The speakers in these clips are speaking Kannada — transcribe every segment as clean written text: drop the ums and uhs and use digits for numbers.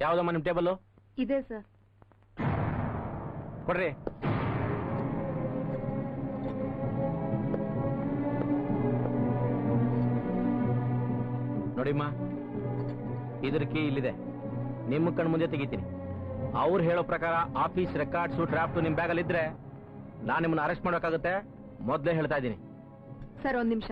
ಯಾವ್ದಮ್ಮ ನಿಮ್ ಟೇಬಲ್? ಇದೆ ಸರ್. ಕೊಡ್ರಿ. ನೋಡಿಮ್ಮ, ಇದ್ರ ಕೀ ಇಲ್ಲಿದೆ. ನಿಮ್ಮ ಕಣ್ ಮುಂದೆ ತೆಗಿತೀನಿ. ಅವ್ರು ಹೇಳೋ ಪ್ರಕಾರ ಆಫೀಸ್ ರೆಕಾರ್ಡ್ಸು ಡ್ರಾಫ್ಟ್ ನಿಮ್ ಬ್ಯಾಗಲ್ಲಿ ಇದ್ರೆ ನಾನು ನಿಮ್ಮನ್ನ ಅರೆಸ್ಟ್ ಮಾಡೋಕ್ಕಾಗುತ್ತೆ. ಮೊದಲೇ ಹೇಳ್ತಾ ಇದ್ದೀನಿ. ಸರ್, ಒಂದ್ ನಿಮಿಷ.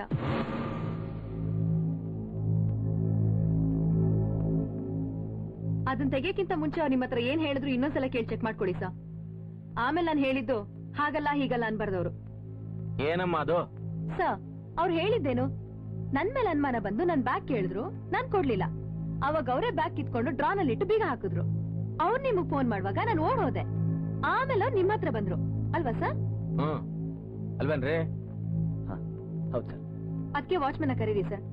ಅದನ್ನ ತೆಗಿಯಕ್ಕಿಂತ ಮುಂಚೆ ಅವ್ರು ನಿಮ್ಮ ಹತ್ರ ಏನ್ ಹೇಳಿದ್ರು ಇನ್ನೊಂದ್ಸಲ ಕೇಳಿ ಚೆಕ್ ಮಾಡ್ಕೊಳ್ಳಿ ಸರ್. ಆಮೇಲೆ ನಾನು ಹೇಳಿದ್ದು ಹಾಗಲ್ಲ ಹೀಗಲ್ಲ ಅನ್ಬಾರ್ದವ್ರು. ಏನಮ್ಮ ಅದು? ಸರ್, ಅವ್ರು ಹೇಳಿದ್ದೇನು, ನನ್ ಮೇಲೆ ಅನುಮಾನ ಬಂದು ನನ್ ಬ್ಯಾಗ್ ಕೇಳಿದ್ರು, ನಾನ್ ಕೊಡ್ಲಿಲ್ಲ. ಅವಾಗ ಅವರೇ ಬ್ಯಾಗ್ ಕಿತ್ಕೊಂಡು ಡ್ರಾನಲ್ಲಿಟ್ಟು ಬೀಗ ಹಾಕಿದ್ರು. ಅವ್ರು ನಿಮಗ್ ಫೋನ್ ಮಾಡುವಾಗ ನಾನು ಓಡ್ ಹೋದೆ. ಆಮೇಲೆ ಅವ್ರು ನಿಮ್ಮ ಹತ್ರ ಬಂದ್ರು ಅಲ್ವಾ ಸರ್? ಅಲ್ವೇನ್ರಿ? ಹೌದು ಸರ್. ಅದಕ್ಕೆ ವಾಚ್ಮನ್ ಕರೀರಿ ಸರ್.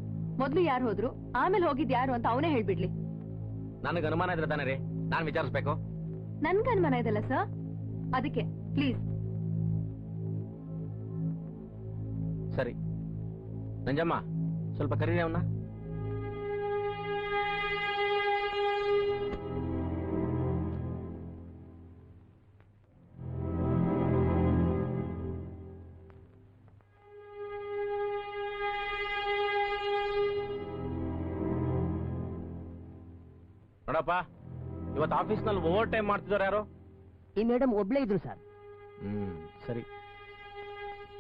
ಮೊದ್ಲು ಯಾರು ಹೋದ್ರು, ಆಮೇಲೆ ಹೋಗಿದ್ ಯಾರು ಅಂತ ಅವನೇ ಹೇಳ್ಬಿಡ್ಲಿ. ನನಗೆ ಅನುಮಾನ ಇದ್ರೆ ತಾನೇ ರೀ ನಾನು ವಿಚಾರಿಸ್ಬೇಕು. ನನ್ಗೆ ಅನುಮಾನ ಇದಲ್ಲ ಸರ್, ಅದಕ್ಕೆ ಪ್ಲೀಸ್. ಸರಿ ನಂಜಮ್ಮ, ಸ್ವಲ್ಪ ಕರೀರಿ ಅವನ್ನ. ನೋಡಪ್ಪ, ಇವತ್ತು ಆಫೀಸ್ನಲ್ಲಿ ಓವರ್ ಟೈಮ್ ಮಾಡ್ತಿದ್ದಾರೆ ಯಾರು? ಈ ಮೇಡಮ್ ಒಬ್ಳೇ ಇದ್ರು ಸರ್. ಸರಿ.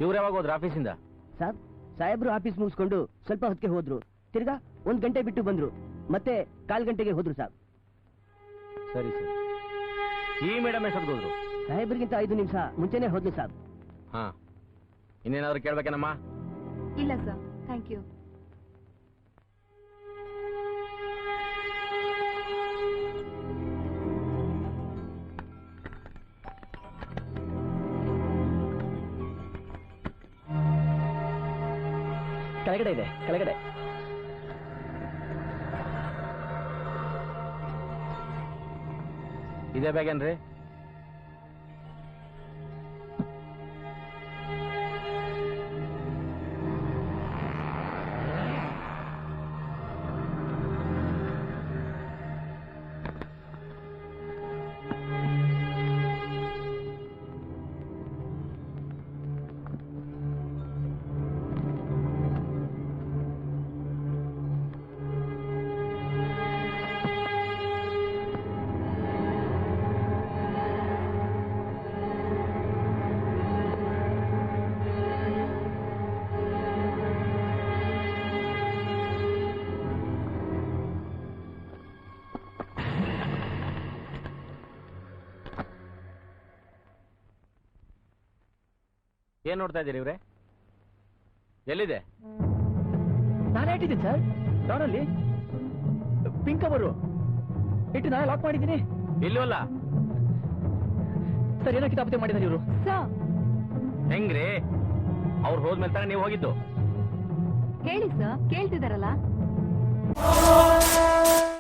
ಇವ್ರು ಯಾವಾಗ ಹೋದ್ರು ಆಫೀಸಿಂದ? ಸರ್, ಸಾಹೇಬ್ರು ಆಫೀಸ್ ಮುಗಿಸ್ಕೊಂಡು ಸ್ವಲ್ಪ ಹೊತ್ತಿಗೆ ಹೋದ್ರು. ತಿರ್ಗಾ 1 ಗಂಟೆ ಬಿಟ್ಟು ಬಂದ್ರು. ಮತ್ತೆ 1/4 ಗಂಟೆಗೆ ಹೋದ್ರು ಸರ್. ಸರಿ ಸರಿ. ಈ ಮೇಡಮ್ ಎಷ್ಟೊತ್ತಿಗೆ ಹೋದ್ರು? ಸಾಹೇಬ್ರಿಗಿಂತ 5 ನಿಮಿಷ ಮುಂಚೆನೆ ಹೋದ್ರು ಸರ್. ಹಾ, ಇನ್ನೇನಾದ್ರು ಕೇಳ್ಬೇಕೇನಮ್ಮ? ಇಲ್ಲ ಸರ್, ಥ್ಯಾಂಕ್ ಯು. ಕೆಳಗಡೆ ಇದೆ, ಕೆಳಗಡೆ. ಇದೇ ಬ್ಯಾಗೇನ್ರಿ? ಏನ್ ನೋಡ್ತಾ ಇದ್ದೀರಿ ಇವ್ರೆ? ಎಲ್ಲಿದೆ? ನಾನೇ ಇಟ್ಟಿದ್ದೀನಿ ಸರ್, ಡೌನಲ್ಲಿ. ಪಿಂಕ್ ಅವರು ಇಟ್ಟು ನಾನೇ ಲಾಕ್ ಮಾಡಿದ್ದೀನಿ. ಇಲ್ವಲ್ಲ ಸರ್, ಏನೋ ಕಿತಾಪತಿ ಮಾಡಿದ್ದಾರೆ ಇವರು. ಸರ್, ಹೆಂಗ್ರಿ? ಅವ್ರು ಹೋದ್ಮೇಲೆ ತಾನೇ ನೀವು ಹೋಗಿದ್ದು? ಹೇಳಿ ಸರ್, ಕೇಳ್ತಿದಾರಲ್ಲ.